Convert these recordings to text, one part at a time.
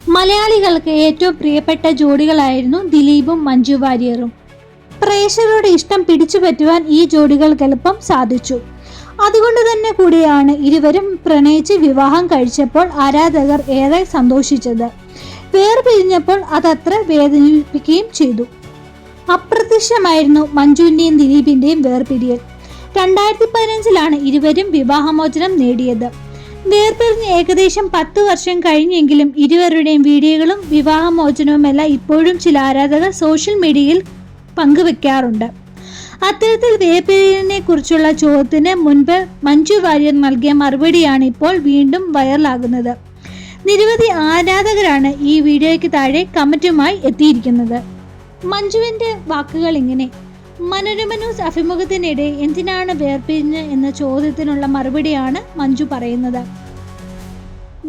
മലയാളികൾക്ക് ഏറ്റവും പ്രിയപ്പെട്ട ജോഡികളായിരുന്നു ദിലീപും മഞ്ജു വാര്യറും. പ്രേക്ഷകരുടെ ഇഷ്ടം പിടിച്ചുപറ്റുവാൻ ഈ ജോഡികൾക്ക് എളുപ്പം സാധിച്ചു. അതുകൊണ്ട് തന്നെ കൂടിയാണ് ഇരുവരും പ്രണയിച്ച് വിവാഹം കഴിച്ചപ്പോൾ ആരാധകർ ഏറെ സന്തോഷിച്ചത്. വേർപിരിഞ്ഞപ്പോൾ അതത്ര വേദനിപ്പിക്കുകയും ചെയ്തു. അപ്രത്യക്ഷമായിരുന്നു മഞ്ജുവിന്റെയും ദിലീപിന്റെയും വേർപിരിയൽ. 2015 ഇരുവരും വിവാഹമോചനം നേടിയത്. വേർപിരിഞ്ഞ് ഏകദേശം 10 വർഷം കഴിഞ്ഞെങ്കിലും ഇരുവരുടെയും വീഡിയോകളും വിവാഹമോചനവുമെല്ലാം ഇപ്പോഴും ചില ആരാധകർ സോഷ്യൽ മീഡിയയിൽ പങ്കുവെക്കാറുണ്ട്. അത്തരത്തിൽ വേർപിരിയലിനെ കുറിച്ചുള്ള ചോദ്യത്തിന് മുൻപ് മഞ്ജു വാര്യർ നൽകിയ മറുപടിയാണ് ഇപ്പോൾ വീണ്ടും വൈറലാകുന്നത്. നിരവധി ആരാധകരാണ് ഈ വീഡിയോയ്ക്ക് താഴെ കമന്റുമായി എത്തിയിരിക്കുന്നത്. മഞ്ജുവിന്റെ വാക്കുകൾ ഇങ്ങനെ: മനോരമ ന്യൂസ് അഭിമുഖത്തിനിടെ എന്തിനാണ് വേർപിരിഞ്ഞ് എന്ന ചോദ്യത്തിനുള്ള മറുപടിയാണ് മഞ്ജു പറയുന്നത്.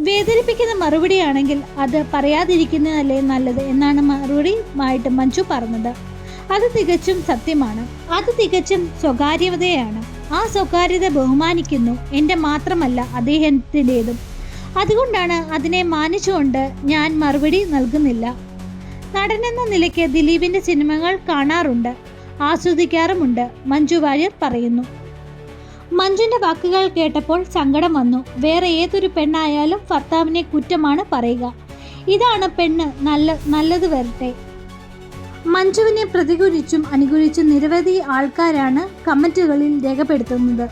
വേദനിപ്പിക്കുന്ന മറുപടിയാണെങ്കിൽ അത് പറയാതിരിക്കുന്നതല്ലേ നല്ലത് എന്നാണ് മറുപടിയുമായിട്ട് മഞ്ജു പറഞ്ഞത്. അത് തികച്ചും സത്യമാണ്. അത് തികച്ചും സ്വകാര്യതയാണ്. ആ സ്വകാര്യത ബഹുമാനിക്കുന്നു. എൻ്റെ മാത്രമല്ല, അദ്ദേഹത്തിൻ്റെതും. അതുകൊണ്ടാണ് അതിനെ മാനിച്ചുകൊണ്ട് ഞാൻ മറുപടി നൽകുന്നില്ല. നടനെന്ന നിലയ്ക്ക് ദിലീപിന്റെ സിനിമകൾ കാണാറുണ്ട്, ആസ്വദിക്കാറുമുണ്ട്, മഞ്ജു വാര്യർ പറയുന്നു. മഞ്ജുവിന്റെ വാക്കുകൾ കേട്ടപ്പോൾ സങ്കടം വന്നു. വേറെ ഏതൊരു പെണ്ണായാലും ഭർത്താവിനെ കുറ്റമാണ് പറയുക. ഇതാണ് പെണ്ണ്, നല്ലത് വരട്ടെ. മഞ്ജുവിനെ പ്രതികൂലിച്ചും അനുകൂലിച്ചും നിരവധി ആൾക്കാരാണ് കമന്റുകളിൽ രേഖപ്പെടുത്തുന്നത്.